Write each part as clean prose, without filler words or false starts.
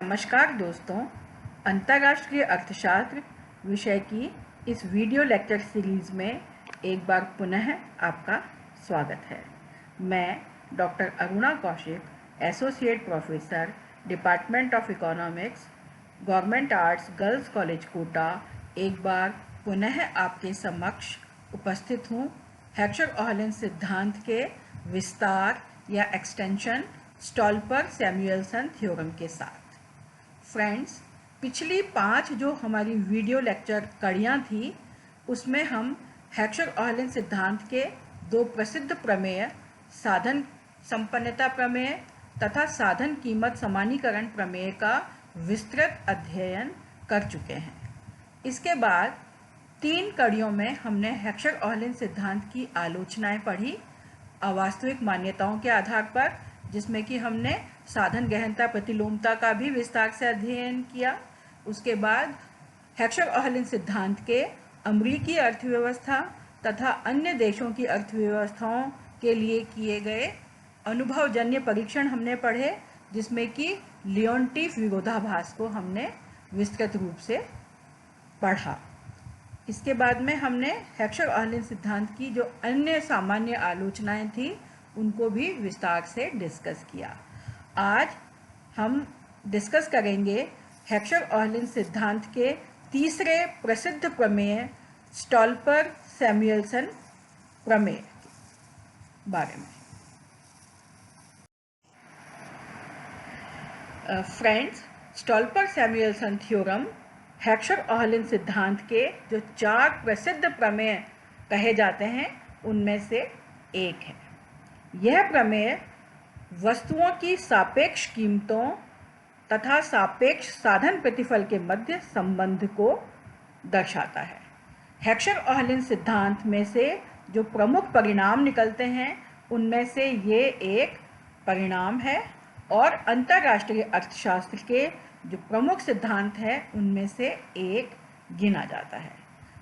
नमस्कार दोस्तों, अंतर्राष्ट्रीय अर्थशास्त्र विषय की इस वीडियो लेक्चर सीरीज़ में एक बार पुनः आपका स्वागत है। मैं doctor Aruna Kaushik, associate professor, department of economics, government arts girls college Kota, एक बार पुनः आपके समक्ष उपस्थित हूँ हेक्सर-ओहलन सिद्धांत के विस्तार या एक्सटेंशन स्टॉल्पर-सैमुएल्सन थ्योरम के साथ। फ्रेंड्स, पिछली 5 जो हमारी वीडियो लेक्चर कड़ियाँ थी उसमें हम हेक्सर-ओहलन सिद्धांत के 2 प्रसिद्ध प्रमेय, साधन संपन्नता प्रमेय तथा साधन कीमत समानीकरण प्रमेय का विस्तृत अध्ययन कर चुके हैं। इसके बाद 3 कड़ियों में हमने हेक्सर-ओहलन सिद्धांत की आलोचनाएं पढ़ी अवास्तविक मान्यताओं के आधार पर, जिसमें कि हमने साधन गहनता प्रतिलोमता का भी विस्तार से अध्ययन किया। उसके बाद हेक्सर-ओहलन सिद्धांत के अमेरिकी अर्थव्यवस्था तथा अन्य देशों की अर्थव्यवस्थाओं के लिए किए गए अनुभवजन्य परीक्षण हमने पढ़े, जिसमें कि लियोनटिफ विरोधाभास को हमने विस्तृत रूप से पढ़ा। इसके बाद में हमने हेक्सर-ओहलन सिद्धांत की जो अन्य सामान्य आलोचनाएं थी उनको भी विस्तार से डिस्कस किया। आज हम डिस्कस करेंगे हेक्सर-ओहलन सिद्धांत के तीसरे प्रसिद्ध प्रमेय स्टॉल्पर-सैमुएल्सन प्रमेय के बारे में। फ्रेंड्स, स्टॉल्पर-सैमुएल्सन थ्योरम हेक्सर-ओहलन सिद्धांत के जो 4 प्रसिद्ध प्रमेय कहे जाते हैं उनमें से एक है। यह प्रमेय वस्तुओं की सापेक्ष कीमतों तथा सापेक्ष साधन प्रतिफल के मध्य संबंध को दर्शाता है। हेक्सर-ओहलन सिद्धांत में से जो प्रमुख परिणाम निकलते हैं उनमें से ये एक परिणाम है और अंतर्राष्ट्रीय अर्थशास्त्र के जो प्रमुख सिद्धांत है उनमें से एक गिना जाता है।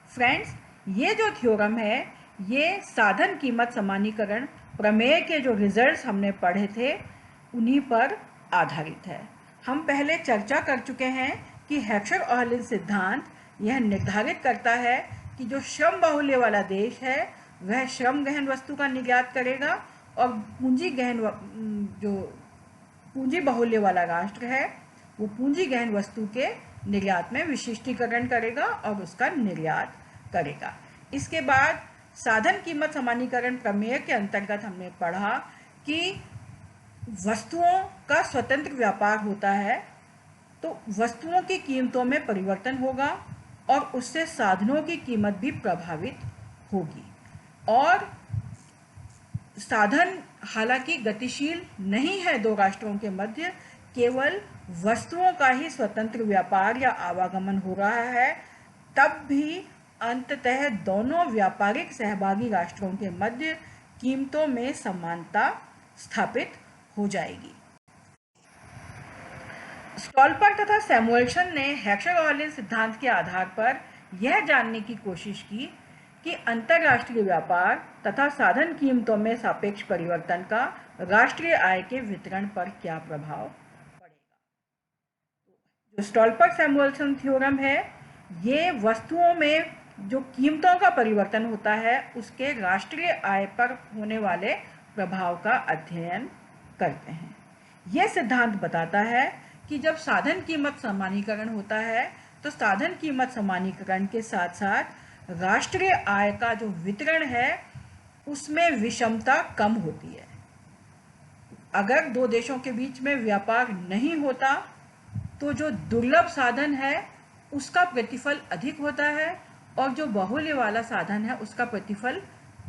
फ्रेंड्स, ये जो थ्योरम है ये साधन कीमत समानीकरण प्रमेय के जो रिजल्ट्स हमने पढ़े थे उन्हीं पर आधारित है। हम पहले चर्चा कर चुके हैं कि हेक्सर-ओहलन सिद्धांत यह निर्धारित करता है कि जो श्रम बाहुल्य वाला देश है वह श्रम गहन वस्तु का निर्यात करेगा और पूंजी बाहुल्य वाला राष्ट्र है वो पूंजी गहन वस्तु के निर्यात में विशिष्टीकरण करेगा और उसका निर्यात करेगा। इसके बाद साधन कीमत समानीकरण प्रमेय के अंतर्गत हमने पढ़ा कि वस्तुओं का स्वतंत्र व्यापार होता है तो वस्तुओं की कीमतों में परिवर्तन होगा और उससे साधनों की कीमत भी प्रभावित होगी। और साधन हालांकि गतिशील नहीं है दो राष्ट्रों के मध्य, केवल वस्तुओं का ही स्वतंत्र व्यापार या आवागमन हो रहा है, तब भी अंततः दोनों व्यापारिक सहभागी राष्ट्रों के मध्य कीमतों में समानता स्थापित हो जाएगी। स्टॉल्पर तथा सैमुएल्सन ने हेक्सर-ओहलन सिद्धांत के आधार पर यह जानने की कोशिश की कि अंतर्राष्ट्रीय व्यापार तथा साधन कीमतों में सापेक्ष परिवर्तन का राष्ट्रीय आय के वितरण पर क्या प्रभाव पड़ेगा। जो स्टॉल्पर-सैमुएल्सन थ्योरम है ये वस्तुओं में जो कीमतों का परिवर्तन होता है उसके राष्ट्रीय आय पर होने वाले प्रभाव का अध्ययन करते हैं। यह सिद्धांत बताता है कि जब साधन कीमत समानीकरण होता है तो साधन कीमत समानीकरण के साथ साथ राष्ट्रीय आय का जो वितरण है उसमें विषमता कम होती है। अगर दो देशों के बीच में व्यापार नहीं होता तो जो दुर्लभ साधन है उसका प्रतिफल अधिक होता है और जो बाहुल्य वाला साधन है उसका प्रतिफल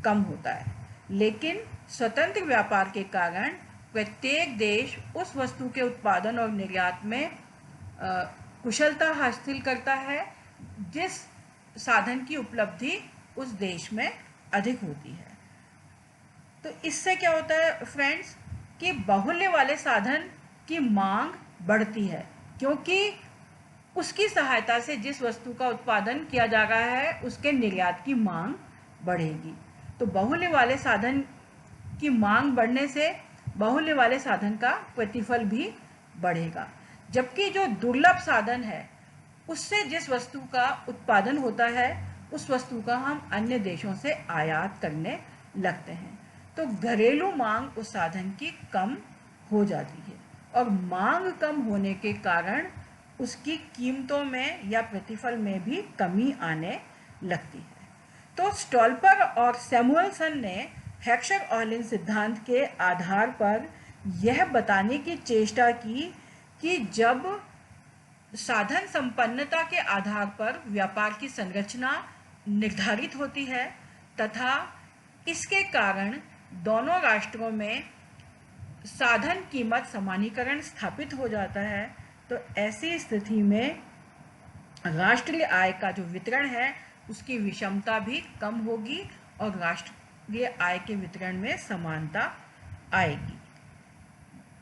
कम होता है। लेकिन स्वतंत्र व्यापार के कारण प्रत्येक देश उस वस्तु के उत्पादन और निर्यात में कुशलता हासिल करता है जिस साधन की उपलब्धि उस देश में अधिक होती है। तो इससे क्या होता है फ्रेंड्स कि बाहुल्य वाले साधन की मांग बढ़ती है, क्योंकि उसकी सहायता से जिस वस्तु का उत्पादन किया जा रहा है उसके निर्यात की मांग बढ़ेगी। तो बाहुल्य वाले साधन की मांग बढ़ने से बाहुल्य वाले साधन का प्रतिफल भी बढ़ेगा। जबकि जो दुर्लभ साधन है उससे जिस वस्तु का उत्पादन होता है उस वस्तु का हम अन्य देशों से आयात करने लगते हैं। तो घरेलू मांग उस साधन की कम हो जाती है और मांग कम होने के कारण उसकी कीमतों में या प्रतिफल में भी कमी आने लगती है। तो स्टॉल्पर और सैमुअलसन ने हेक्सर-ओहलिन सिद्धांत के आधार पर यह बताने की चेष्टा की कि जब साधन संपन्नता के आधार पर व्यापार की संरचना निर्धारित होती है तथा इसके कारण दोनों राष्ट्रों में साधन कीमत समानीकरण स्थापित हो जाता है, तो ऐसी स्थिति में राष्ट्रीय आय का जो वितरण है उसकी विषमता भी कम होगी और राष्ट्रीय आय के वितरण में समानता आएगी।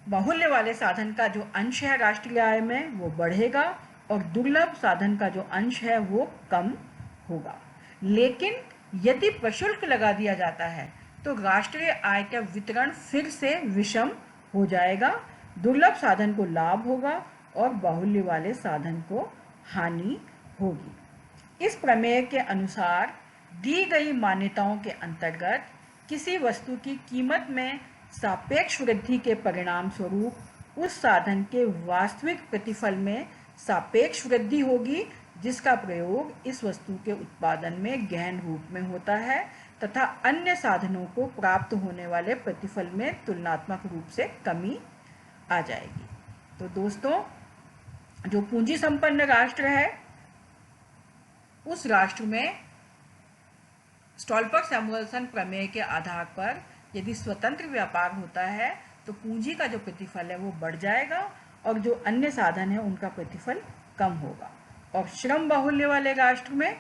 बाहुल्य वाले साधन का जो अंश है राष्ट्रीय आय में वो बढ़ेगा और दुर्लभ साधन का जो अंश है वो कम होगा। लेकिन यदि प्रशुल्क लगा दिया जाता है तो राष्ट्रीय आय का वितरण फिर से विषम हो जाएगा, दुर्लभ साधन को लाभ होगा और बाहुल्य वाले साधन को हानि होगी। इस प्रमेय के अनुसार दी गई मान्यताओं के अंतर्गत किसी वस्तु की कीमत में सापेक्ष वृद्धि के परिणाम स्वरूप उस साधन के वास्तविक प्रतिफल में सापेक्ष वृद्धि होगी, जिसका प्रयोग इस वस्तु के उत्पादन में गहन रूप में होता है तथा अन्य साधनों को प्राप्त होने वाले प्रतिफल में तुलनात्मक रूप से कमी आ जाएगी। तो दोस्तों, जो पूंजी संपन्न राष्ट्र है उस राष्ट्र में स्टॉल्पर सैमुअलसन प्रमेय के आधार पर यदि स्वतंत्र व्यापार होता है तो पूंजी का जो प्रतिफल है वो बढ़ जाएगा और जो अन्य साधन है उनका प्रतिफल कम होगा। और श्रम बाहुल्य वाले राष्ट्र में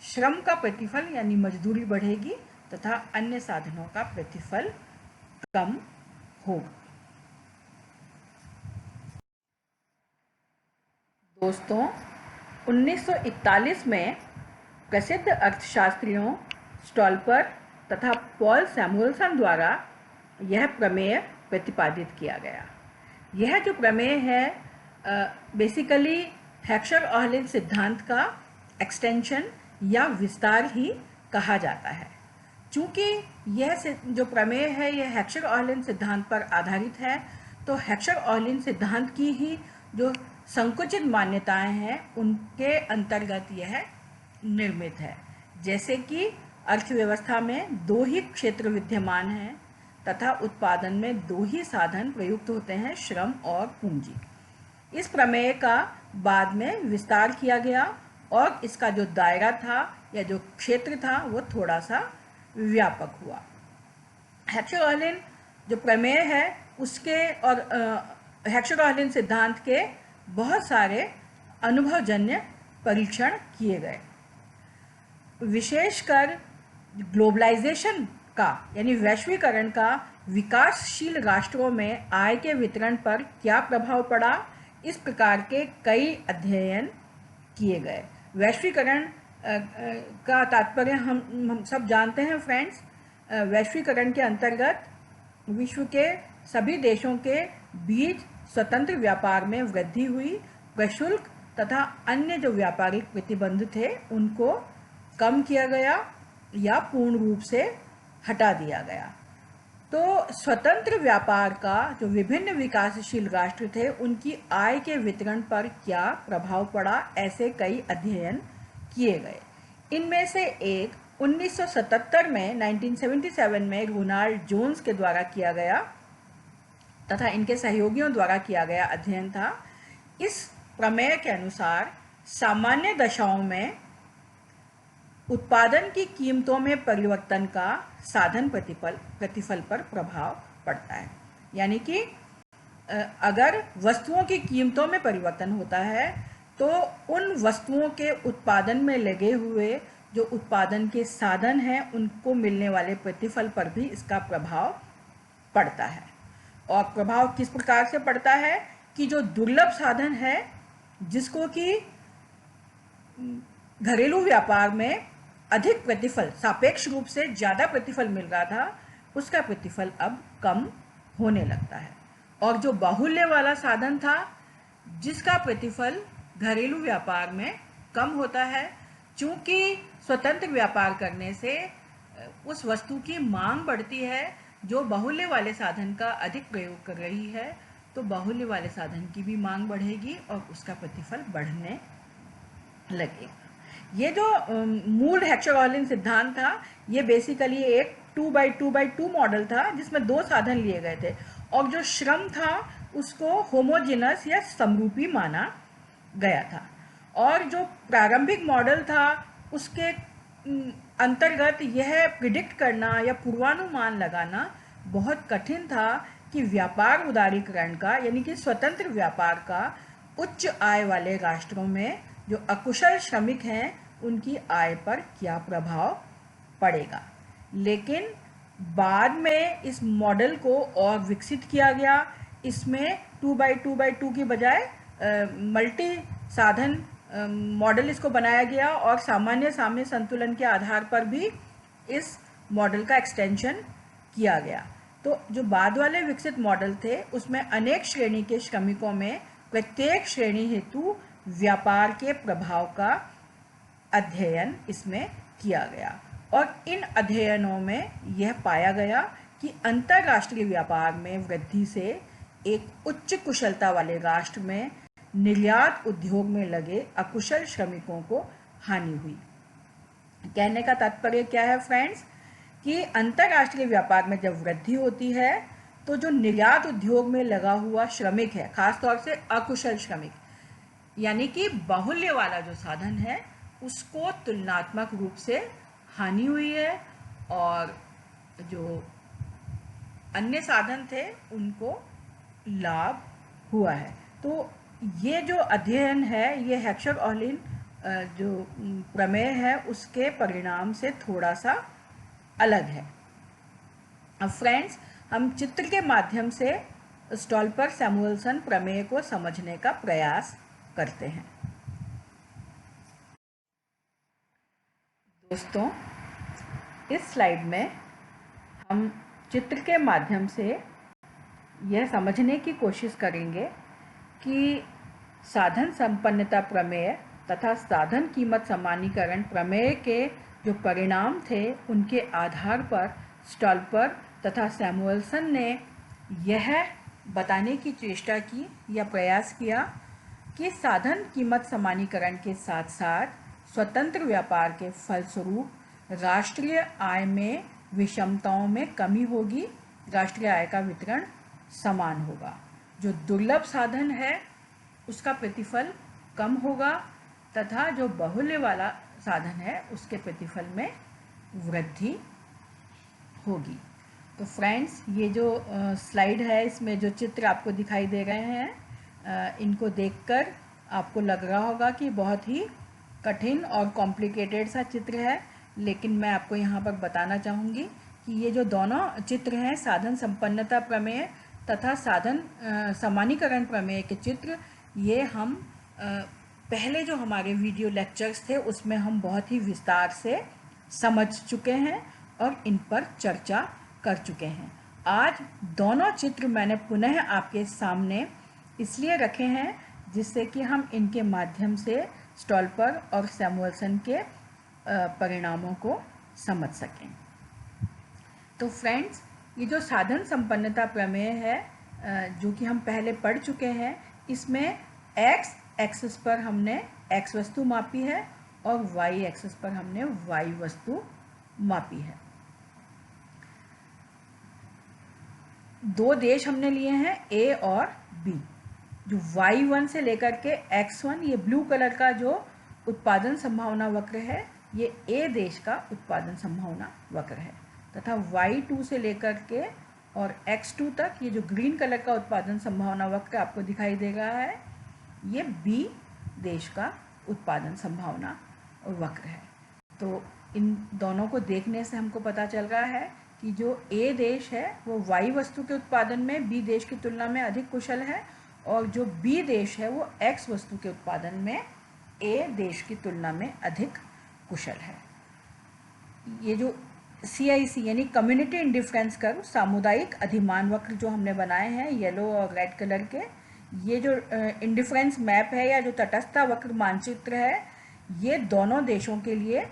श्रम का प्रतिफल यानी मजदूरी बढ़ेगी तथा अन्य साधनों का प्रतिफल कम होगा। दोस्तों, 1941 में प्रसिद्ध अर्थशास्त्रियों स्टॉल्पर तथा पॉल सैमुअलसन द्वारा यह प्रमेय प्रतिपादित किया गया। यह जो प्रमेय है बेसिकली हेक्सर-ओहलिन सिद्धांत का एक्सटेंशन या विस्तार ही कहा जाता है। चूँकि यह जो प्रमेय है यह हेक्सर-ओहलिन सिद्धांत पर आधारित है, तो हेक्सर-ओहलिन सिद्धांत की ही जो संकुचित मान्यताएं हैं उनके अंतर्गत यह निर्मित है। जैसे कि अर्थव्यवस्था में दो ही क्षेत्र विद्यमान हैं तथा उत्पादन में दो ही साधन प्रयुक्त होते हैं, श्रम और पूंजी। इस प्रमेय का बाद में विस्तार किया गया और इसका जो दायरा था या जो क्षेत्र था वो थोड़ा सा व्यापक हुआ। हेक्सर-ओहलिन जो प्रमेय है उसके और हेक्सर-ओहलिन सिद्धांत के बहुत सारे अनुभवजन्य परीक्षण किए गए। विशेषकर ग्लोबलाइजेशन का यानी वैश्वीकरण का विकासशील राष्ट्रों में आय के वितरण पर क्या प्रभाव पड़ा, इस प्रकार के कई अध्ययन किए गए। वैश्वीकरण का तात्पर्य हम सब जानते हैं फ्रेंड्स। वैश्वीकरण के अंतर्गत विश्व के सभी देशों के बीच स्वतंत्र व्यापार में वृद्धि हुई, प्रशुल्क तथा अन्य जो व्यापारिक प्रतिबंध थे उनको कम किया गया या पूर्ण रूप से हटा दिया गया। तो स्वतंत्र व्यापार का जो विभिन्न विकासशील राष्ट्र थे उनकी आय के वितरण पर क्या प्रभाव पड़ा, ऐसे कई अध्ययन किए गए। इनमें से एक 1977 में 1977 में रोनाल्ड जोन्स के द्वारा किया गया तथा इनके सहयोगियों द्वारा किया गया अध्ययन था। इस प्रमेय के अनुसार सामान्य दशाओं में उत्पादन की कीमतों में परिवर्तन का साधन प्रतिफल पर प्रभाव पड़ता है। यानी कि अगर वस्तुओं की कीमतों में परिवर्तन होता है तो उन वस्तुओं के उत्पादन में लगे हुए जो उत्पादन के साधन हैं उनको मिलने वाले प्रतिफल पर भी इसका प्रभाव पड़ता है। और प्रभाव किस प्रकार से पड़ता है कि जो दुर्लभ साधन है जिसको कि घरेलू व्यापार में अधिक प्रतिफल, सापेक्ष रूप से ज़्यादा प्रतिफल मिल रहा था, उसका प्रतिफल अब कम होने लगता है। और जो बाहुल्य वाला साधन था जिसका प्रतिफल घरेलू व्यापार में कम होता है। चूँकि स्वतंत्र व्यापार करने से उस वस्तु की मांग बढ़ती है जो बाहुल्य वाले साधन का अधिक प्रयोग कर रही है, तो बाहुल्य वाले साधन की भी मांग बढ़ेगी और उसका प्रतिफल बढ़ने लगेगा। ये जो मूल हेक्सर-ऑयलिन सिद्धांत था, ये बेसिकली एक 2x2x2 मॉडल था जिसमें 2 साधन लिए गए थे और जो श्रम था उसको होमोजेनस या समरूपी माना गया था। और जो प्रारंभिक मॉडल था उसके अंतर्गत यह प्रिडिक्ट करना या पूर्वानुमान लगाना बहुत कठिन था कि व्यापार उदारीकरण का, यानी कि स्वतंत्र व्यापार का उच्च आय वाले राष्ट्रों में जो अकुशल श्रमिक हैं उनकी आय पर क्या प्रभाव पड़ेगा। लेकिन बाद में इस मॉडल को और विकसित किया गया। इसमें 2x2x2 की बजाय मल्टी साधन मॉडल इसको बनाया गया और सामान्य साम्य संतुलन के आधार पर भी इस मॉडल का एक्सटेंशन किया गया। तो जो बाद वाले विकसित मॉडल थे उसमें अनेक श्रेणी के श्रमिकों में प्रत्येक श्रेणी हेतु व्यापार के प्रभाव का अध्ययन इसमें किया गया और इन अध्ययनों में यह पाया गया कि अंतर्राष्ट्रीय व्यापार में वृद्धि से एक उच्च कुशलता वाले राष्ट्र में निर्यात उद्योग में लगे अकुशल श्रमिकों को हानि हुई। कहने का तात्पर्य क्या है फ्रेंड्स, कि अंतर्राष्ट्रीय व्यापार में जब वृद्धि होती है तो जो निर्यात उद्योग में लगा हुआ श्रमिक है, खासतौर से अकुशल श्रमिक, यानी कि बाहुल्य वाला जो साधन है, उसको तुलनात्मक रूप से हानि हुई है और जो अन्य साधन थे उनको लाभ हुआ है। तो ये जो अध्ययन है, ये हेक्सर-ऑयलिन जो प्रमेय है उसके परिणाम से थोड़ा सा अलग है। अब फ्रेंड्स, हम चित्र के माध्यम से स्टॉल्पर-सैमुअल्सन प्रमेय को समझने का प्रयास करते हैं। दोस्तों, इस स्लाइड में हम चित्र के माध्यम से यह समझने की कोशिश करेंगे कि साधन संपन्नता प्रमेय तथा साधन कीमत समानीकरण प्रमेय के जो परिणाम थे उनके आधार पर स्टॉल्पर तथा सैमुअल्सन ने यह बताने की चेष्टा की या प्रयास किया कि साधन कीमत समानीकरण के साथ साथ स्वतंत्र व्यापार के फलस्वरूप राष्ट्रीय आय में विषमताओं में कमी होगी, राष्ट्रीय आय का वितरण समान होगा। जो दुर्लभ साधन है उसका प्रतिफल कम होगा तथा जो बाहुल्य वाला साधन है उसके प्रतिफल में वृद्धि होगी। तो फ्रेंड्स, ये जो स्लाइड है इसमें जो चित्र आपको दिखाई दे रहे हैं, इनको देखकर आपको लग रहा होगा कि बहुत ही कठिन और कॉम्प्लिकेटेड सा चित्र है, लेकिन मैं आपको यहाँ पर बताना चाहूँगी कि ये जो दोनों चित्र हैं, साधन संपन्नता प्रमेय तथा साधन समानीकरण प्रमेय के चित्र, ये हम पहले जो हमारे वीडियो लेक्चर्स थे उसमें हम बहुत ही विस्तार से समझ चुके हैं और इन पर चर्चा कर चुके हैं। आज दोनों चित्र मैंने पुनः आपके सामने इसलिए रखे हैं जिससे कि हम इनके माध्यम से स्टॉल्पर और सैमुअल्सन के परिणामों को समझ सकें। तो फ्रेंड्स, ये जो साधन संपन्नता प्रमेय है जो कि हम पहले पढ़ चुके हैं, इसमें x एक्सिस पर हमने x वस्तु मापी है और y एक्सिस पर हमने y वस्तु मापी है। दो देश हमने लिए हैं A और B। जो y1 से लेकर के x1, ये ब्लू कलर का जो उत्पादन संभावना वक्र है, ये A देश का उत्पादन संभावना वक्र है तथा y2 से लेकर के और x2 तक ये जो ग्रीन कलर का उत्पादन संभावना वक्र आपको दिखाई दे रहा है, ये B देश का उत्पादन संभावना वक्र है। तो इन दोनों को देखने से हमको पता चल रहा है कि जो A देश है वो Y वस्तु के उत्पादन में B देश की तुलना में अधिक कुशल है और जो B देश है वो X वस्तु के उत्पादन में A देश की तुलना में अधिक कुशल है। ये जो CIC यानी कम्युनिटी इंडिफरेंस कर्व, सामुदायिक अधिमान वक्र जो हमने बनाए हैं येलो और रेड कलर के, ये जो इंडिफरेंस मैप है या जो तटस्थता वक्र मानचित्र है, ये दोनों देशों के लिए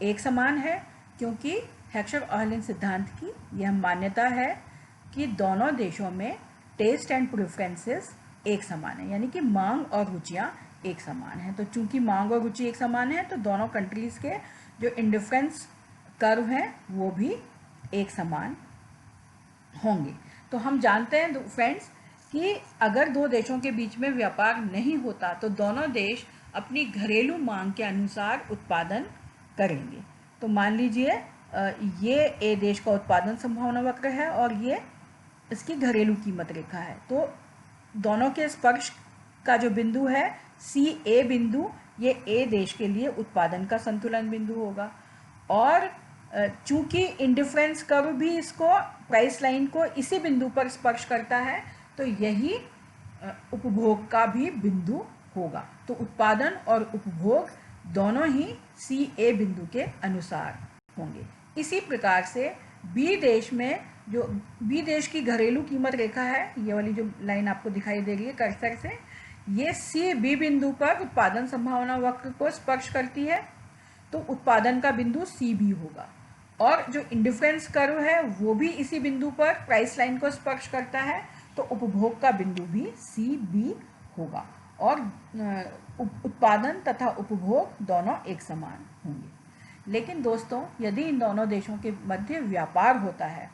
एक समान है, क्योंकि हेक्सर-ओहलिन सिद्धांत की यह मान्यता है कि दोनों देशों में टेस्ट एंड प्रेफरेंसेस एक समान है, यानी कि मांग और रुचियाँ एक समान हैं। तो चूंकि मांग और रुचि एक समान है, तो दोनों कंट्रीज़ के जो इंडिफरेंस कर्व हैं वो भी एक समान होंगे। तो हम जानते हैं फ्रेंड्स कि अगर दो देशों के बीच में व्यापार नहीं होता तो दोनों देश अपनी घरेलू मांग के अनुसार उत्पादन करेंगे। तो मान लीजिए ये ए देश का उत्पादन संभावना वक्र है और ये इसकी घरेलू कीमत रेखा है। तो दोनों के स्पर्श का जो बिंदु है सी ए बिंदु, ये ए देश के लिए उत्पादन का संतुलन बिंदु होगा। और चूंकि इंडिफरेंस कर्व भी इसको प्राइस लाइन को इसी बिंदु पर स्पर्श करता है, तो यही उपभोग का भी बिंदु होगा। तो उत्पादन और उपभोग दोनों ही सी ए बिंदु के अनुसार होंगे। इसी प्रकार से बी देश में जो बी देश की घरेलू कीमत रेखा है, ये वाली जो लाइन आपको दिखाई दे रही है कर्सर से, ये सी बी बिंदु पर उत्पादन संभावना वक्र को स्पर्श करती है, तो उत्पादन का बिंदु सी बी होगा। और जो इंडिफरेंस कर्व है वो भी इसी बिंदु पर प्राइस लाइन को स्पर्श करता है, तो उपभोग का बिंदु भी सी बी होगा। और उत्पादन तथा उपभोग दोनों एक समान होंगे। लेकिन दोस्तों, यदि इन दोनों देशों के मध्य व्यापार होता है,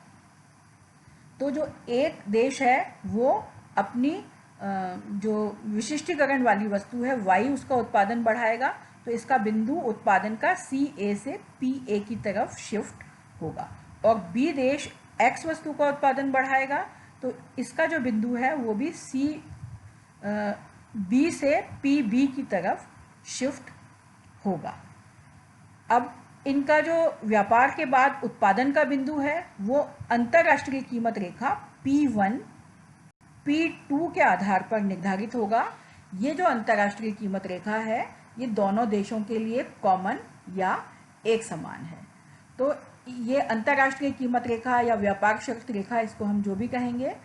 तो जो एक देश है वो अपनी जो विशिष्टीकरण वाली वस्तु है वाई, उसका उत्पादन बढ़ाएगा, तो इसका बिंदु उत्पादन का सी ए से पी ए की तरफ शिफ्ट होगा। और बी देश एक्स वस्तु का उत्पादन बढ़ाएगा, तो इसका जो बिंदु है वो भी सी बी से पी बी की तरफ शिफ्ट होगा। अब इनका जो व्यापार के बाद उत्पादन का बिंदु है वो अंतरराष्ट्रीय कीमत रेखा P1 P2 के आधार पर निर्धारित होगा। ये जो अंतरराष्ट्रीय कीमत रेखा है ये दोनों देशों के लिए कॉमन या एक समान है। तो ये अंतरराष्ट्रीय कीमत रेखा या व्यापार शर्त रेखा, इसको हम जो भी कहेंगे,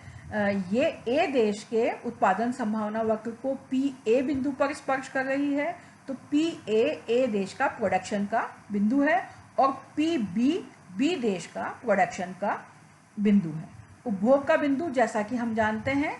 ये ए देश के उत्पादन संभावना वक्र को PA बिंदु पर स्पर्श कर रही है। तो PA ए देश का प्रोडक्शन का बिंदु है और PB बी देश का प्रोडक्शन का बिंदु है। उपभोग का बिंदु जैसा कि हम जानते हैं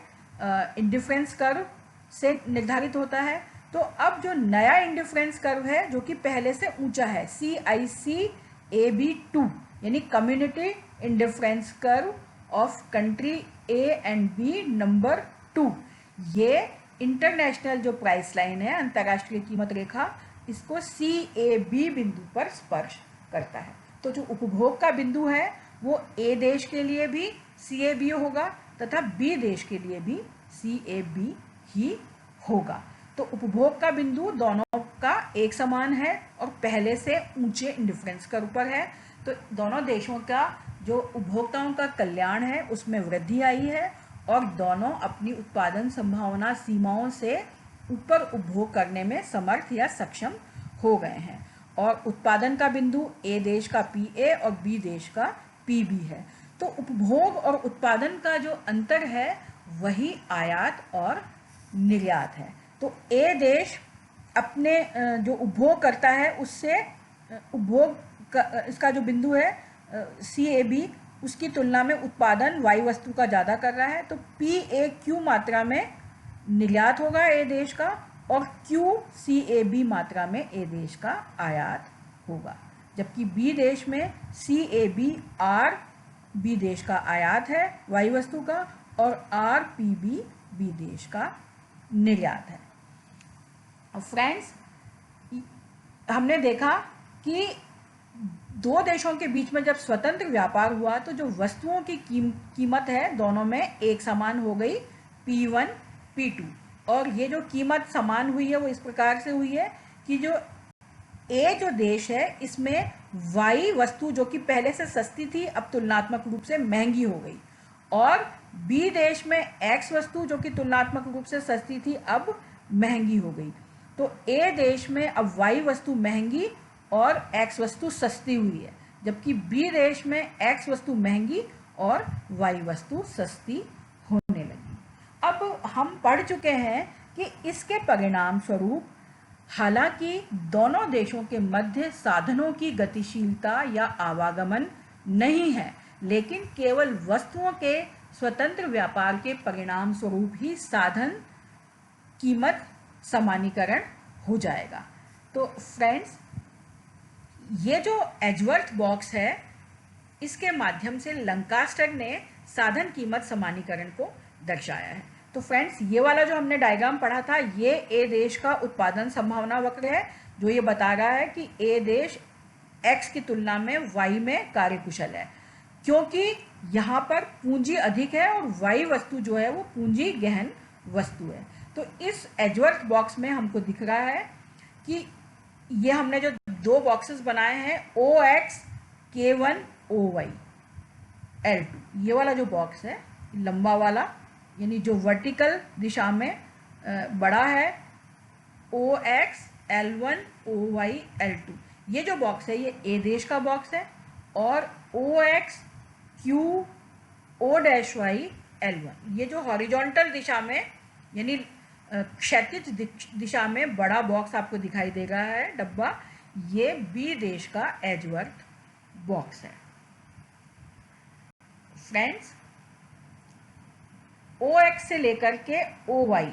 इंडिफरेंस कर्व से निर्धारित होता है। तो अब जो नया इंडिफरेंस कर्व है जो कि पहले से ऊंचा है, CIC-AB2, यानी community indifference curve of country A and B number 2, ये इंटरनेशनल जो प्राइस लाइन है, अंतर्राष्ट्रीय कीमत रेखा, इसको CAB बिंदु पर स्पर्श करता है। तो जो उपभोग का बिंदु है वो A देश के लिए भी CAB होगा तथा B देश के लिए भी CAB ही होगा। तो उपभोग का बिंदु दोनों का एक समान है और पहले से ऊंचे इंडिफरेंस कर्व पर है। तो दोनों देशों का जो उपभोक्ताओं का कल्याण है उसमें वृद्धि आई है और दोनों अपनी उत्पादन संभावना सीमाओं से ऊपर उपभोग करने में समर्थ या सक्षम हो गए हैं। और उत्पादन का बिंदु ए देश का PA और बी देश का PB है। तो उपभोग और उत्पादन का जो अंतर है वही आयात और निर्यात है। तो ए देश अपने जो उपभोग करता है उससे उपभोग का इसका जो बिंदु है CAB, उसकी तुलना में उत्पादन वाई वस्तु का ज़्यादा कर रहा है। तो PAQ मात्रा में निर्यात होगा ए देश का और QCAB मात्रा में ए देश का आयात होगा। जबकि बी देश में CABR बी देश का आयात है वाई वस्तु का और RPB बी देश का निर्यात है। फ्रेंड्स, हमने देखा कि दो देशों के बीच में जब स्वतंत्र व्यापार हुआ तो जो वस्तुओं की कीमत है दोनों में एक समान हो गई P1 P2। और ये जो कीमत समान हुई है वो इस प्रकार से हुई है कि जो ए जो देश है इसमें वाई वस्तु जो कि पहले से सस्ती थी अब तुलनात्मक रूप से महंगी हो गई, और बी देश में एक्स वस्तु जो कि तुलनात्मक रूप से सस्ती थी अब महंगी हो गई। तो ए देश में अब वाई वस्तु महंगी और एक्स वस्तु सस्ती हुई है, जबकि बी देश में एक्स वस्तु महंगी और वाई वस्तु सस्ती होने लगी। अब हम पढ़ चुके हैं कि इसके परिणाम स्वरूप हालांकि दोनों देशों के मध्य साधनों की गतिशीलता या आवागमन नहीं है, लेकिन केवल वस्तुओं के स्वतंत्र व्यापार के परिणाम स्वरूप ही साधन कीमत समानीकरण हो जाएगा। तो फ्रेंड्स, ये जो एजवर्थ बॉक्स है, इसके माध्यम से लंकास्टर ने साधन कीमत समानीकरण को दर्शाया है। तो फ्रेंड्स, ये वाला जो हमने डायग्राम पढ़ा था, ये ए देश का उत्पादन संभावना वक्र है, जो ये बता रहा है कि ए देश एक्स की तुलना में वाई में कार्यकुशल है, क्योंकि यहाँ पर पूंजी अधिक है और वाई वस्तु जो है वो पूंजी गहन वस्तु है। तो इस एजवर्थ बॉक्स में हमको दिख रहा है कि ये हमने जो दो बॉक्सेस बनाए हैं, ओ एक्स K1 OY L2, ये वाला जो बॉक्स है लंबा वाला, यानी जो वर्टिकल दिशा में बड़ा है, OX L1 OY L2, ये जो बॉक्स है ये ए देश का बॉक्स है, और OX Q O-Y L1, ये जो हॉरिजॉन्टल दिशा में यानी क्षैतिज दिशा में बड़ा बॉक्स आपको दिखाई दे रहा है डब्बा, ये बी देश का एजवर्थ बॉक्स है। फ्रेंड्स, OX से लेकर के OY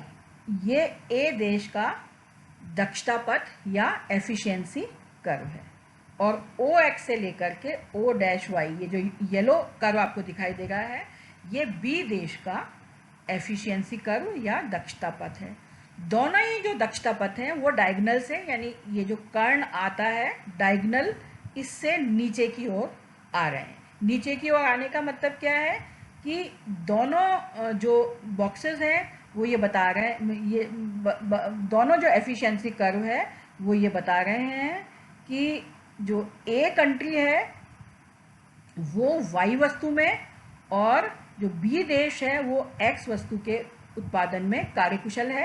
ये ए देश का दक्षता पथ या एफिशिएंसी कर्व है, और OX से लेकर के O-Y ये जो येलो कर्व आपको दिखाई दे रहा है, ये बी देश का एफिशिएंसी कर्व या दक्षता पथ है। दोनों ही जो दक्षता पथ हैं वो डायगोनल से, यानी ये जो कर्ण आता है डायगोनल, इससे नीचे की ओर आ रहे हैं। नीचे की ओर आने का मतलब क्या है कि दोनों जो बॉक्सेस हैं वो ये बता रहे हैं, ये दोनों जो एफिशिएंसी कर्व है वो ये बता रहे हैं कि जो ए कंट्री है वो वाई वस्तु में, और जो बी देश है वो एक्स वस्तु के उत्पादन में कार्यकुशल है।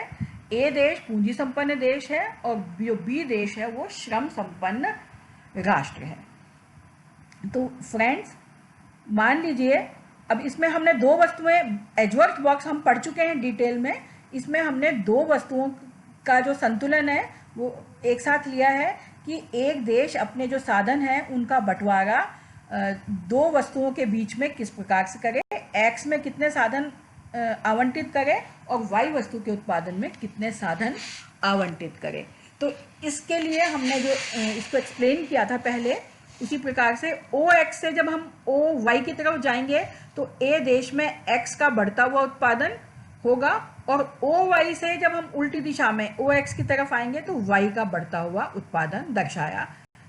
ए देश पूंजी संपन्न देश है और जो बी देश है वो श्रम संपन्न राष्ट्र है। तो फ्रेंड्स, मान लीजिए अब इसमें हमने दो वस्तुएं, एजवर्थ बॉक्स हम पढ़ चुके हैं डिटेल में, इसमें हमने दो वस्तुओं का जो संतुलन है वो एक साथ लिया है कि एक देश अपने जो साधन हैं उनका बंटवारा दो वस्तुओं के बीच में किस प्रकार से करे, एक्स में कितने साधन आवंटित करे और वाई वस्तु के उत्पादन में कितने साधन आवंटित करे। तो इसके लिए हमने जो इसको एक्सप्लेन किया था पहले, उसी प्रकार से OX से जब हम OY की तरफ जाएंगे तो ए देश में X का बढ़ता हुआ उत्पादन होगा, और OY से जब हम उल्टी दिशा में OX की तरफ आएंगे तो Y का बढ़ता हुआ उत्पादन दर्शाया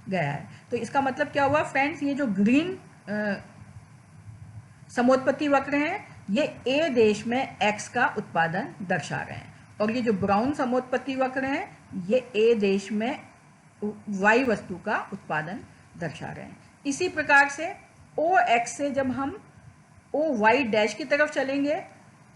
गया है। तो इसका मतलब क्या हुआ फ्रेंड्स, ये जो ग्रीन समोत्पत्ति वक्र हैं ये ए देश में X का उत्पादन दर्शा रहे हैं, और ये जो ब्राउन समोत्पत्ति वक्र हैं ये ए देश में Y वस्तु का उत्पादन दर्शा रहे हैं। इसी प्रकार से OX से जब हम OY डैश की तरफ चलेंगे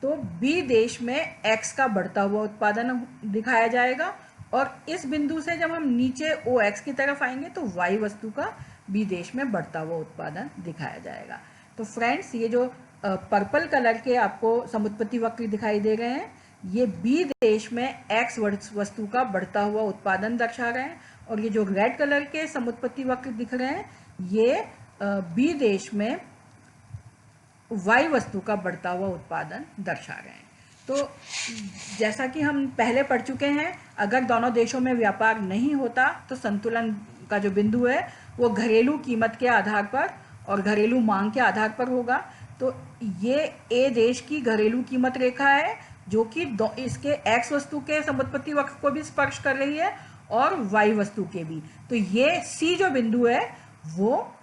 तो B देश में X का बढ़ता हुआ उत्पादन दिखाया जाएगा, और इस बिंदु से जब हम नीचे OX की तरफ आएंगे तो Y वस्तु का B देश में बढ़ता हुआ उत्पादन दिखाया जाएगा। तो फ्रेंड्स, ये जो पर्पल कलर के आपको समुत्पत्ति वक्र दिखाई दे रहे हैं ये बी देश में एक्स वस्तु का बढ़ता हुआ उत्पादन दर्शा रहे हैं, और ये जो रेड कलर के समुत्पत्ति वक्र दिख रहे हैं ये बी देश में वाई वस्तु का बढ़ता हुआ उत्पादन दर्शा रहे हैं। तो जैसा कि हम पहले पढ़ चुके हैं, अगर दोनों देशों में व्यापार नहीं होता तो संतुलन का जो बिंदु है वो घरेलू कीमत के आधार पर और घरेलू मांग के आधार पर होगा। तो ये ए देश की घरेलू कीमत रेखा है जो कि इसके एक्स वस्तु के समुत्पत्ति वक्र को भी स्पर्श कर रही है और वाई वस्तु के भी। तो ये सी जो बिंदु है वो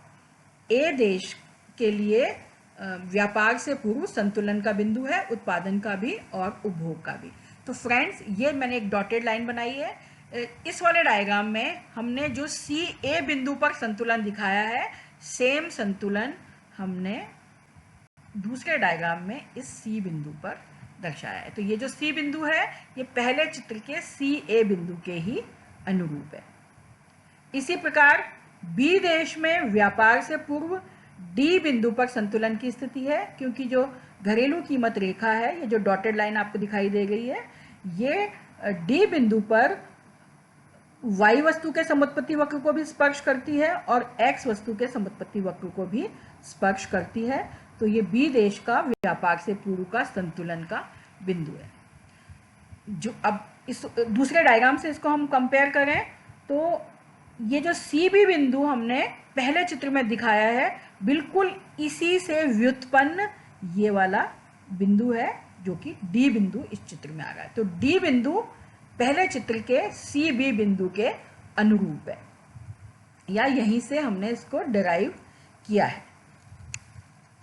ए देश के लिए व्यापार से पूर्व संतुलन का बिंदु है, उत्पादन का भी और उपभोग का भी। तो फ्रेंड्स, ये मैंने एक डॉटेड लाइन बनाई है। इस वाले डायग्राम में हमने जो सी ए बिंदु पर संतुलन दिखाया है, सेम संतुलन हमने दूसरे डायग्राम में इस सी बिंदु पर दर्शाया है। तो ये जो सी बिंदु है ये पहले चित्र के सी ए बिंदु के ही अनुरूप है। इसी प्रकार बी देश में व्यापार से पूर्व डी बिंदु पर संतुलन की स्थिति है, क्योंकि जो घरेलू कीमत रेखा है, ये जो डॉटेड लाइन आपको दिखाई दे रही है, ये डी बिंदु पर वाई वस्तु के समुत्पत्ति वक्र को भी स्पर्श करती है और एक्स वस्तु के समुत्पत्ति वक्र को भी स्पर्श करती है। तो ये बी देश का व्यापार से पूर्व का संतुलन का बिंदु है। जो अब इस दूसरे डायग्राम से इसको हम कंपेयर करें तो ये जो सी बी बिंदु हमने पहले चित्र में दिखाया है, बिल्कुल इसी से व्युत्पन्न ये वाला बिंदु है जो कि डी बिंदु इस चित्र में आ रहा है। तो डी बिंदु पहले चित्र के सी बी बिंदु के अनुरूप है, या यहीं से हमने इसको डिराइव किया है।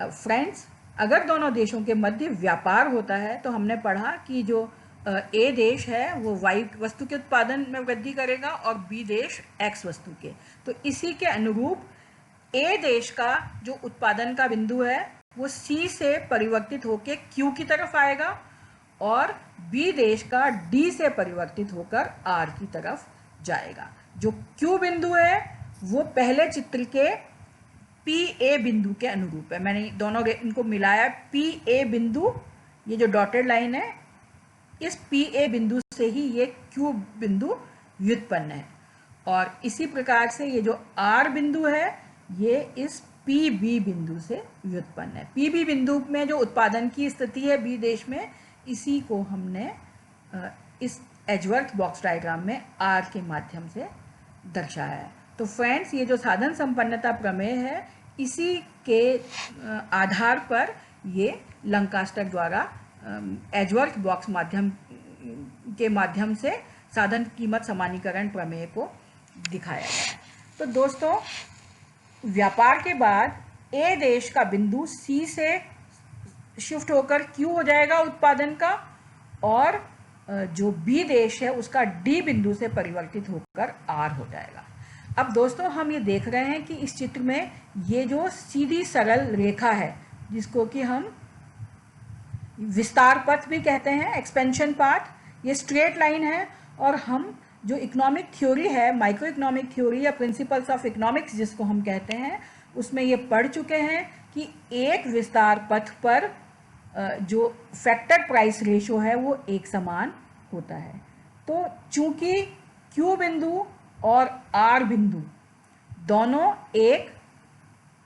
अब फ्रेंड्स, अगर दोनों देशों के मध्य व्यापार होता है तो हमने पढ़ा कि जो ए देश है वो वाई वस्तु के उत्पादन में वृद्धि करेगा और बी देश एक्स वस्तु के। तो इसी के अनुरूप ए देश का जो उत्पादन का बिंदु है वो सी से परिवर्तित होकर क्यू की तरफ आएगा और बी देश का डी से परिवर्तित होकर आर की तरफ जाएगा। जो क्यू बिंदु है वो पहले चित्र के पी ए बिंदु के अनुरूप है। मैंने दोनों इनको मिलाया। पी ए बिंदु, ये जो डॉटेड लाइन है, इस पी ए बिंदु से ही ये क्यू बिंदु व्युत्पन्न है और इसी प्रकार से ये जो आर बिंदु है ये इस पी बी बिंदु से व्युत्पन्न है। पी बी बिंदु में जो उत्पादन की स्थिति है बी देश में, इसी को हमने इस एजवर्थ बॉक्स डायग्राम में आर के माध्यम से दर्शाया है। तो फ्रेंड्स, ये जो साधन संपन्नता प्रमेय है, इसी के आधार पर ये लंकास्टर द्वारा एजवर्थ बॉक्स के माध्यम से साधन कीमत समानीकरण प्रमेय को दिखाया गया है। तो दोस्तों, व्यापार के बाद ए देश का बिंदु सी से शिफ्ट होकर क्यू हो जाएगा उत्पादन का, और जो बी देश है उसका डी बिंदु से परिवर्तित होकर आर हो जाएगा। अब दोस्तों, हम ये देख रहे हैं कि इस चित्र में ये जो सीधी सरल रेखा है, जिसको कि हम विस्तार पथ भी कहते हैं, एक्सपेंशन पाथ, ये स्ट्रेट लाइन है और हम जो इकोनॉमिक थ्योरी है, माइक्रो इकोनॉमिक थ्योरी या प्रिंसिपल्स ऑफ इकोनॉमिक्स जिसको हम कहते हैं, उसमें ये पढ़ चुके हैं कि एक विस्तार पथ पर जो फैक्टर प्राइस रेशो है वो एक समान होता है। तो चूंकि क्यू बिंदु और आर बिंदु दोनों एक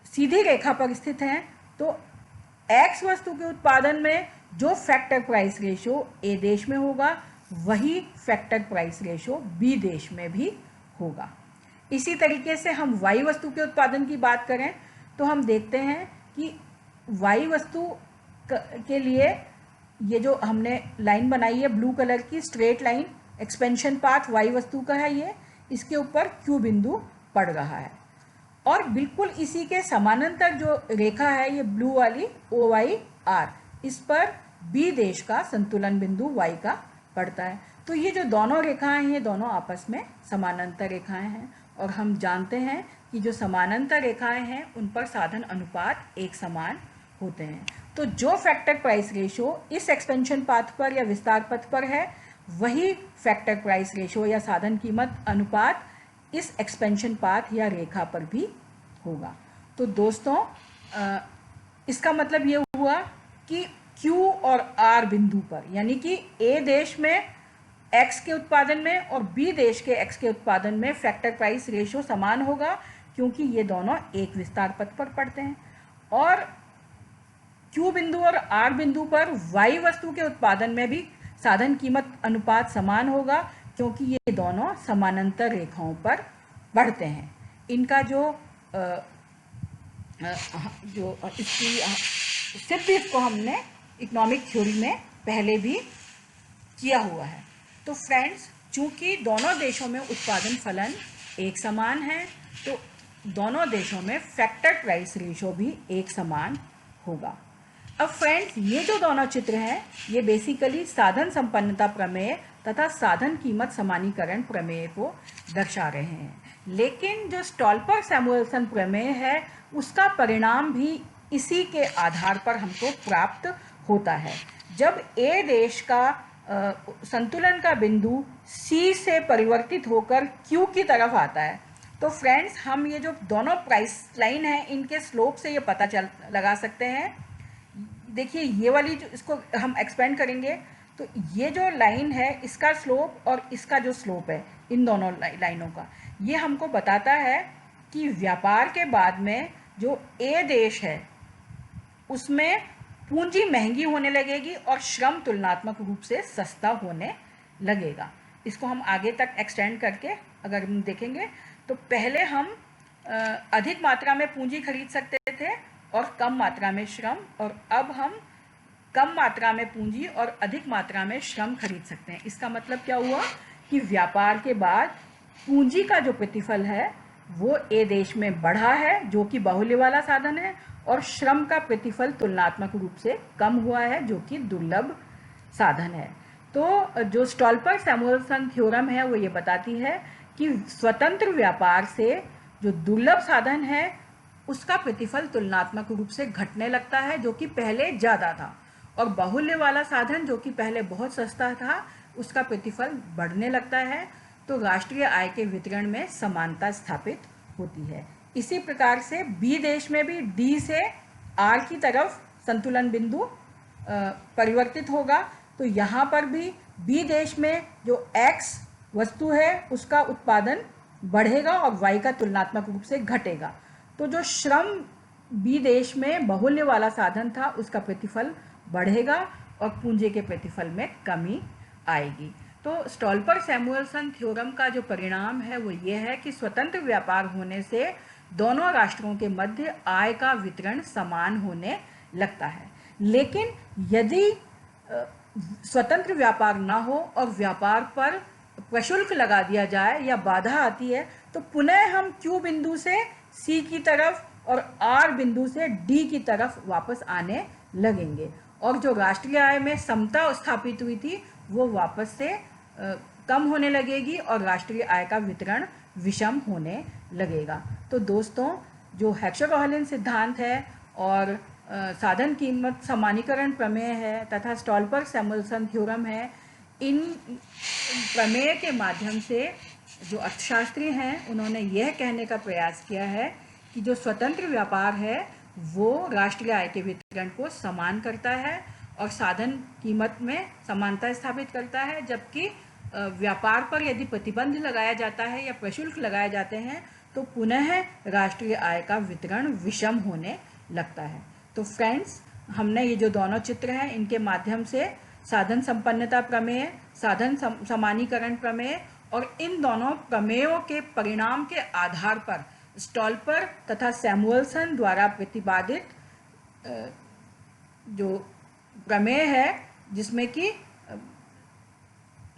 सीधी रेखा पर स्थित हैं, तो एक्स वस्तु के उत्पादन में जो फैक्टर प्राइस रेशो ए देश में होगा वही फैक्टर प्राइस रेशो बी देश में भी होगा। इसी तरीके से हम वाई वस्तु के उत्पादन की बात करें तो हम देखते हैं कि वाई वस्तु के लिए ये जो हमने लाइन बनाई है ब्लू कलर की straight line, expansion path Y वस्तु का है ये, इसके ऊपर क्यू बिंदु पड़ रहा है और बिल्कुल इसी के समानांतर जो रेखा है ये ब्लू वाली ओ वाई आर, इस पर बी देश का संतुलन बिंदु वाई का पड़ता है। तो ये जो दोनों रेखाएं हैं ये दोनों आपस में समानांतर रेखाएं हैं और हम जानते हैं कि जो समानांतर रेखाएं हैं उन पर साधन अनुपात एक समान होते हैं। तो जो फैक्टर प्राइस रेशो इस एक्सपेंशन पाथ पर या विस्तार पथ पर है वही फैक्टर प्राइस रेशो या साधन कीमत अनुपात इस एक्सपेंशन पाथ या रेखा पर भी होगा। तो दोस्तों, इसका मतलब ये हुआ कि Q और R बिंदु पर, यानी कि A देश में X के उत्पादन में और B देश के X के उत्पादन में फैक्टर प्राइस रेशो समान होगा क्योंकि ये दोनों एक विस्तार पथ पर पड़ते हैं, और Q बिंदु और R बिंदु पर Y वस्तु के उत्पादन में भी साधन कीमत अनुपात समान होगा क्योंकि ये दोनों समानांतर रेखाओं पर बढ़ते हैं। इनका जो इसकी सिद्ध को हमने इकोनॉमिक थ्योरी में पहले भी किया हुआ है। तो फ्रेंड्स, चूंकि दोनों देशों में उत्पादन फलन एक समान है तो दोनों देशों में फैक्टर प्राइस रेशो भी एक समान होगा। अब फ्रेंड्स, ये जो दोनों चित्र हैं ये बेसिकली साधन संपन्नता प्रमेय तथा साधन कीमत समानीकरण प्रमेय को दर्शा रहे हैं, लेकिन जो स्टॉल्पर सैमुएल्सन प्रमेय है उसका परिणाम भी इसी के आधार पर हमको प्राप्त होता है। जब ए देश का संतुलन का बिंदु सी से परिवर्तित होकर क्यू की तरफ आता है तो फ्रेंड्स, हम ये जो दोनों प्राइस लाइन है इनके स्लोप से ये पता लगा सकते हैं। देखिए ये वाली जो इसको हम एक्सपेंड करेंगे तो ये जो लाइन है इसका स्लोप और इसका जो स्लोप है इन दोनों लाइनों का, ये हमको बताता है कि व्यापार के बाद में जो ए देश है उसमें पूंजी महंगी होने लगेगी और श्रम तुलनात्मक रूप से सस्ता होने लगेगा। इसको हम आगे तक एक्सटेंड करके अगर हम देखेंगे तो पहले हम अधिक मात्रा में पूंजी खरीद सकते थे और कम मात्रा में श्रम, और अब हम कम मात्रा में पूंजी और अधिक मात्रा में श्रम खरीद सकते हैं। इसका मतलब क्या हुआ कि व्यापार के बाद पूंजी का जो प्रतिफल है वो ए देश में बढ़ा है जो कि बाहुल्य वाला साधन है, और श्रम का प्रतिफल तुलनात्मक रूप से कम हुआ है जो कि दुर्लभ साधन है। तो जो स्टॉल्पर-सैमुअल्सन थ्योरम है वो ये बताती है कि स्वतंत्र व्यापार से जो दुर्लभ साधन है उसका प्रतिफल तुलनात्मक रूप से घटने लगता है जो कि पहले ज़्यादा था, और बाहुल्य वाला साधन जो कि पहले बहुत सस्ता था उसका प्रतिफल बढ़ने लगता है। तो राष्ट्रीय आय के वितरण में समानता स्थापित होती है। इसी प्रकार से बी देश में भी डी से आर की तरफ संतुलन बिंदु परिवर्तित होगा। तो यहाँ पर भी बी देश में जो एक्स वस्तु है उसका उत्पादन बढ़ेगा और वाई का तुलनात्मक रूप से घटेगा। तो जो श्रम बी देश में बाहुल्य वाला साधन था उसका प्रतिफल बढ़ेगा और पूंजी के प्रतिफल में कमी आएगी। तो स्टॉल्पर-सैमुअल्सन थ्योरम का जो परिणाम है वो ये है कि स्वतंत्र व्यापार होने से दोनों राष्ट्रों के मध्य आय का वितरण समान होने लगता है। लेकिन यदि स्वतंत्र व्यापार ना हो और व्यापार पर प्रशुल्क लगा दिया जाए या बाधा आती है तो पुनः हम क्यू बिंदु से सी की तरफ और आर बिंदु से डी की तरफ वापस आने लगेंगे, और जो राष्ट्रीय आय में समता स्थापित हुई थी वो वापस से कम होने लगेगी और राष्ट्रीय आय का वितरण विषम होने लगेगा। तो दोस्तों, जो हेक्सर-कोहेलन सिद्धांत है और साधन कीमत समानीकरण प्रमेय है तथा स्टॉल्पर-सैमुअल्सन थ्योरम है, इन प्रमेय के माध्यम से जो अर्थशास्त्री हैं उन्होंने यह कहने का प्रयास किया है कि जो स्वतंत्र व्यापार है वो राष्ट्रीय आय के वितरण को समान करता है और साधन कीमत में समानता स्थापित करता है, जबकि व्यापार पर यदि प्रतिबंध लगाया जाता है या प्रशुल्क लगाए जाते हैं तो पुनः राष्ट्रीय आय का वितरण विषम होने लगता है। तो फ्रेंड्स, हमने ये जो दोनों चित्र हैं इनके माध्यम से साधन संपन्नता प्रमेय, साधन समानीकरण प्रमेय और इन दोनों प्रमेयों के परिणाम के आधार पर स्टॉल्पर तथा सैमुअल्सन द्वारा प्रतिपादित जो प्रमेय है जिसमें कि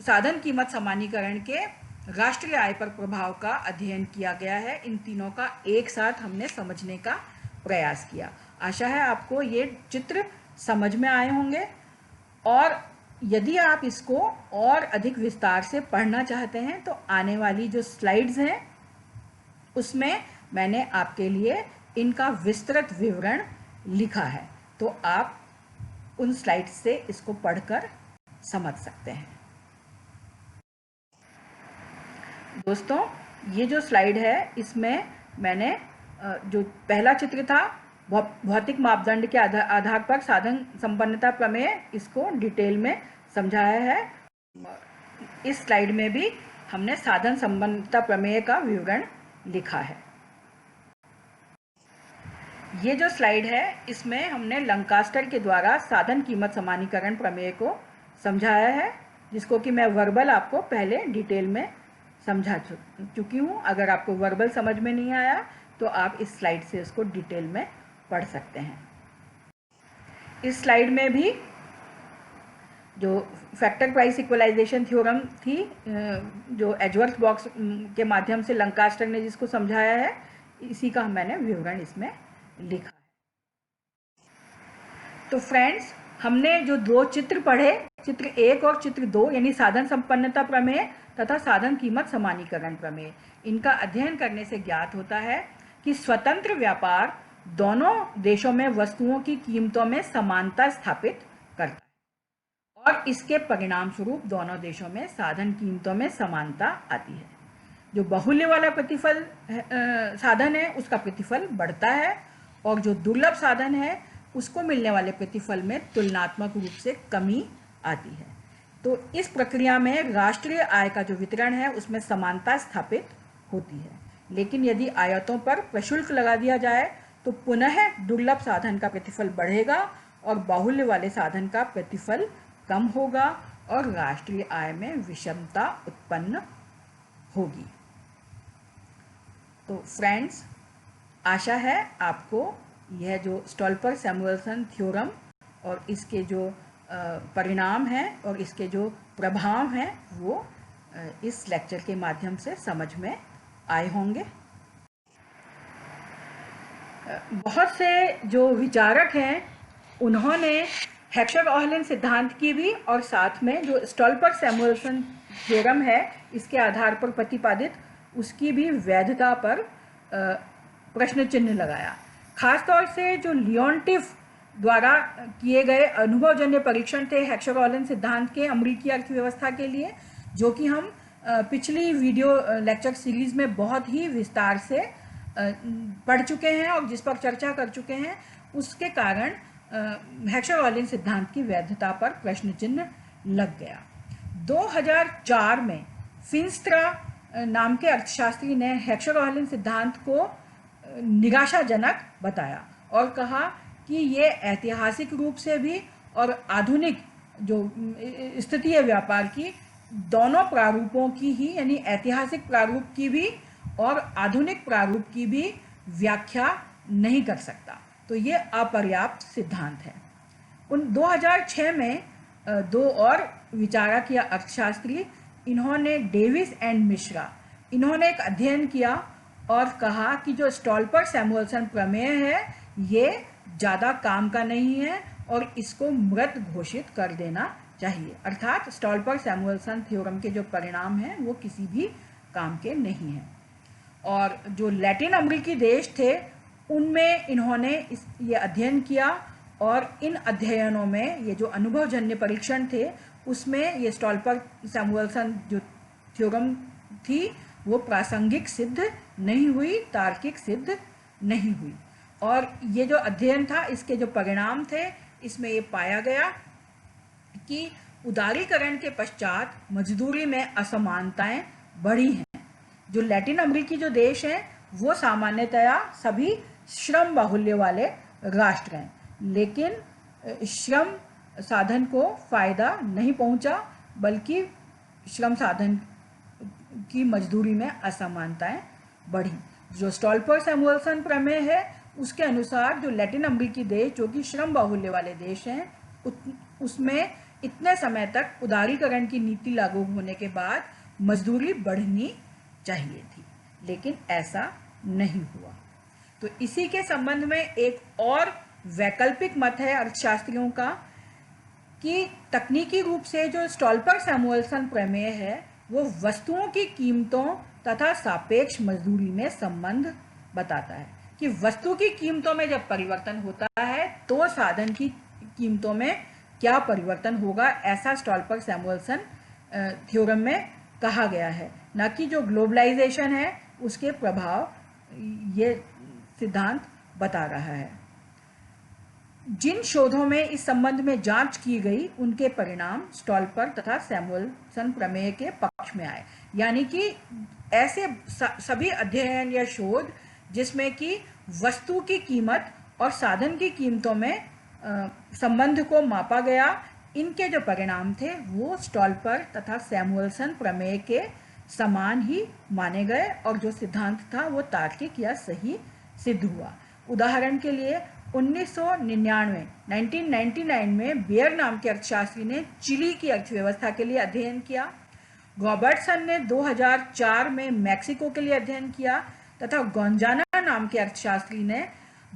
साधन कीमत समानीकरण के राष्ट्रीय आय पर प्रभाव का अध्ययन किया गया है, इन तीनों का एक साथ हमने समझने का प्रयास किया। आशा है आपको ये चित्र समझ में आए होंगे, और यदि आप इसको और अधिक विस्तार से पढ़ना चाहते हैं तो आने वाली जो स्लाइड्स हैं उसमें मैंने आपके लिए इनका विस्तृत विवरण लिखा है, तो आप उन स्लाइड्स से इसको पढ़कर समझ सकते हैं। दोस्तों, ये जो स्लाइड है इसमें मैंने जो पहला चित्र था भौतिक मापदंड के आधार पर साधन संपन्नता प्रमेय, इसको डिटेल में समझाया है। इस स्लाइड में भी हमने साधन संपन्नता प्रमेय का विवरण लिखा है। ये जो स्लाइड है इसमें हमने लंकास्टर के द्वारा साधन कीमत समानीकरण प्रमेय को समझाया है, जिसको कि मैं वर्बल आपको पहले डिटेल में समझा चुकी हूँ। अगर आपको वर्बल समझ में नहीं आया तो आप इस स्लाइड से इसको डिटेल में पढ़ सकते हैं। इस स्लाइड में भी जो फैक्टर प्राइस इक्वलाइजेशन थ्योरम थी, जो एजवर्थ बॉक्स के माध्यम से लंकास्टर ने जिसको समझाया है, इसी का मैंने विवरण इसमें लिखा है। तो फ्रेंड्स, हमने जो दो चित्र पढ़े, चित्र 1 और चित्र 2, यानी साधन संपन्नता प्रमेय तथा साधन कीमत समानीकरण प्रमेय, इनका अध्ययन करने से ज्ञात होता है कि स्वतंत्र व्यापार दोनों देशों में वस्तुओं की कीमतों में समानता स्थापित करता है और इसके परिणाम स्वरूप दोनों देशों में साधन कीमतों में समानता आती है। जो बाहुल्य वाला प्रतिफल साधन है उसका प्रतिफल बढ़ता है और जो दुर्लभ साधन है उसको मिलने वाले प्रतिफल में तुलनात्मक रूप से कमी आती है। तो इस प्रक्रिया में राष्ट्रीय आय का जो वितरण है उसमें समानता स्थापित होती है। लेकिन यदि आयातों पर प्रशुल्क लगा दिया जाए तो पुनः दुर्लभ साधन का प्रतिफल बढ़ेगा और बाहुल्य वाले साधन का प्रतिफल कम होगा और राष्ट्रीय आय में विषमता उत्पन्न होगी। तो फ्रेंड्स, आशा है आपको यह जो स्टोल्पर-सैमुअल्सन थ्योरम और इसके जो परिणाम हैं और इसके जो प्रभाव हैं वो इस लेक्चर के माध्यम से समझ में आए होंगे। बहुत से जो विचारक हैं उन्होंने हेक्सर-ओहलन सिद्धांत की भी और साथ में जो स्टोल्पर-सैमुअल्सन थ्योरम है इसके आधार पर प्रतिपादित उसकी भी वैधता पर प्रश्न चिन्ह लगाया। खासतौर से जो लियोन्टिफ द्वारा किए गए अनुभवजन्य परीक्षण थे हेक्सर-ओहलन सिद्धांत के अमेरिकी अर्थव्यवस्था के लिए, जो कि हम पिछली वीडियो लेक्चर सीरीज में बहुत ही विस्तार से पढ़ चुके हैं और जिस पर चर्चा कर चुके हैं, उसके कारण हेक्सर-ओहलन सिद्धांत की वैधता पर प्रश्न चिन्ह लग गया। 2004 में फिंस्ट्रा नाम के अर्थशास्त्री ने हेक्सर-ओहलन सिद्धांत को निराशाजनक बताया और कहा कि ये ऐतिहासिक रूप से भी और आधुनिक जो स्थिति है व्यापार की, दोनों प्रारूपों की ही, यानी ऐतिहासिक प्रारूप की भी और आधुनिक प्रारूप की भी व्याख्या नहीं कर सकता। तो ये अपर्याप्त सिद्धांत है। 2006 में दो और विचारक या अर्थशास्त्री, इन्होंने डेविस एंड मिश्रा, इन्होंने एक अध्ययन किया और कहा कि जो स्टोल्पर-सैमुअल्सन प्रमेय है ये ज़्यादा काम का नहीं है और इसको मृत घोषित कर देना चाहिए। अर्थात स्टोल्पर-सैमुअल्सन थ्योरम के जो परिणाम हैं वो किसी भी काम के नहीं हैं। और जो लैटिन अमेरिकी देश थे उनमें इन्होंने ये अध्ययन किया और इन अध्ययनों में ये जो अनुभवजन्य परीक्षण थे उसमें ये स्टोल्पर-सैमुअल्सन जो थ्योरम थी वो प्रासंगिक सिद्ध नहीं हुई, तार्किक सिद्ध नहीं हुई। और ये जो अध्ययन था इसके जो परिणाम थे इसमें ये पाया गया कि उदारीकरण के पश्चात मजदूरी में असमानताएं बढ़ी हैं। जो लैटिन अमेरिकी जो देश हैं वो सामान्यतया सभी श्रम बाहुल्य वाले राष्ट्र हैं, लेकिन श्रम साधन को फ़ायदा नहीं पहुंचा बल्कि श्रम साधन की मजदूरी में असमानताएं बढ़ी। जो स्टोल्पर-सैमुअल्सन प्रमेय है उसके अनुसार जो लैटिन अमेरिकी देश जो कि श्रम बाहुल्य वाले देश हैं उसमें इतने समय तक उदारीकरण की नीति लागू होने के बाद मजदूरी बढ़नी चाहिए थी, लेकिन ऐसा नहीं हुआ। तो इसी के संबंध में एक और वैकल्पिक मत है अर्थशास्त्रियों का कि तकनीकी रूप से जो स्टोल्पर-सैमुअल्सन प्रमेय है वो वस्तुओं की कीमतों तथा सापेक्ष मजदूरी में संबंध बताता है कि वस्तु की कीमतों में जब परिवर्तन होता है तो साधन की कीमतों में क्या परिवर्तन होगा, ऐसा स्टोल्पर-सैमुअल्सन थ्योरम में कहा गया है, न कि जो ग्लोबलाइजेशन है उसके प्रभाव ये सिद्धांत बता रहा है। जिन शोधों में इस संबंध में जांच की गई उनके परिणाम स्टोल्पर तथा सैमुअल्सन प्रमेय के पक्ष में आए, यानी कि ऐसे सभी अध्ययन या शोध जिसमें कि वस्तु की कीमत और साधन की कीमतों में संबंध को मापा गया, इनके जो परिणाम थे वो स्टोल्पर तथा सैमुअल्सन प्रमेय के समान ही माने गए और जो सिद्धांत था वो तार्किक या सही सिद्ध हुआ। उदाहरण के लिए 1999 में बेयर नाम के अर्थशास्त्री ने चिली की अर्थव्यवस्था के लिए अध्ययन किया। रॉबर्टसन ने 2004 में मैक्सिको के लिए अध्ययन किया तथा गोंजाना नाम के अर्थशास्त्री ने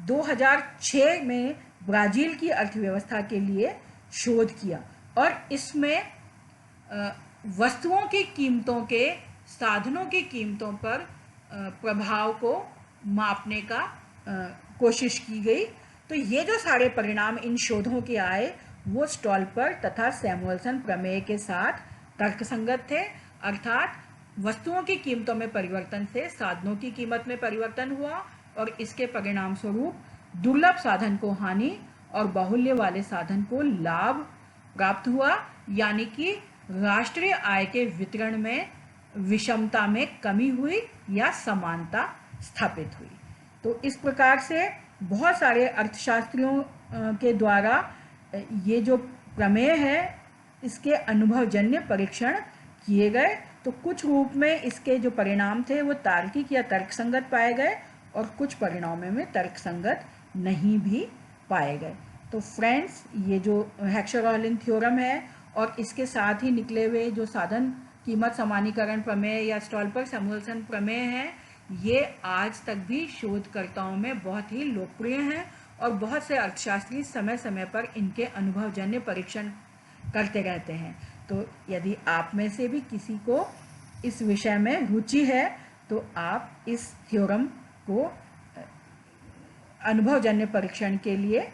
2006 में ब्राज़ील की अर्थव्यवस्था के लिए शोध किया और इसमें वस्तुओं की कीमतों के साधनों की कीमतों पर प्रभाव को मापने का कोशिश की गई। तो ये जो सारे परिणाम इन शोधों के आए वो स्टोल्पर तथा सैमुअल्सन प्रमेय के साथ तर्कसंगत थे, अर्थात वस्तुओं की कीमतों में परिवर्तन से साधनों की कीमत में परिवर्तन हुआ और इसके परिणाम स्वरूप दुर्लभ साधन को हानि और बाहुल्य वाले साधन को लाभ प्राप्त हुआ, यानी कि राष्ट्रीय आय के वितरण में विषमता में कमी हुई या समानता स्थापित हुई। तो इस प्रकार से बहुत सारे अर्थशास्त्रियों के द्वारा ये जो प्रमेय है इसके अनुभवजन्य परीक्षण किए गए। तो कुछ रूप में इसके जो परिणाम थे वो तार्किक या तर्कसंगत पाए गए और कुछ परिणामों में तर्कसंगत नहीं भी पाए गए। तो फ्रेंड्स, ये जो हेक्सर-ऑहलिन थ्योरम है और इसके साथ ही निकले हुए जो साधन कीमत समानीकरण प्रमेय या स्टॉल्पर-सैमुअल्सन प्रमेय है, ये आज तक भी शोधकर्ताओं में बहुत ही लोकप्रिय हैं और बहुत से अर्थशास्त्री समय समय पर इनके अनुभवजन्य परीक्षण करते रहते हैं। तो यदि आप में से भी किसी को इस विषय में रुचि है तो आप इस थ्योरम को अनुभवजन्य परीक्षण के लिए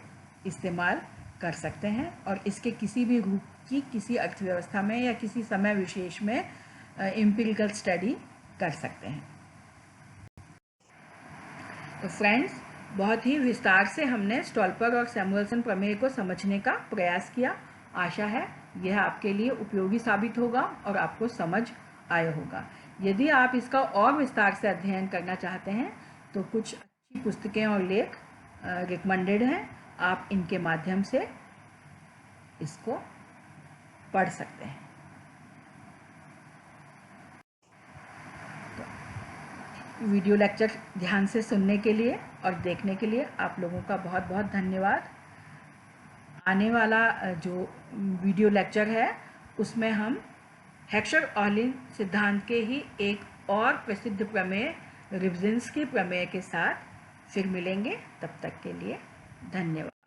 इस्तेमाल कर सकते हैं और इसके किसी भी रूप की किसी अर्थव्यवस्था में या किसी समय विशेष में एम्पिरिकल स्टडी कर सकते हैं। तो फ्रेंड्स, बहुत ही विस्तार से हमने स्टॉल्पर और सैमुअल्सन प्रमेय को समझने का प्रयास किया। आशा है यह आपके लिए उपयोगी साबित होगा और आपको समझ आया होगा। यदि आप इसका और विस्तार से अध्ययन करना चाहते हैं तो कुछ अच्छी पुस्तकें और लेख रिकमेंडेड हैं, आप इनके माध्यम से इसको पढ़ सकते हैं। तो वीडियो लेक्चर ध्यान से सुनने के लिए और देखने के लिए आप लोगों का बहुत बहुत धन्यवाद। आने वाला जो वीडियो लेक्चर है उसमें हम हेक्सर-ऑहलिन सिद्धांत के ही एक और प्रसिद्ध प्रमेय रिबजिन्स्की प्रमेय के साथ फिर मिलेंगे। तब तक के लिए धन्यवाद।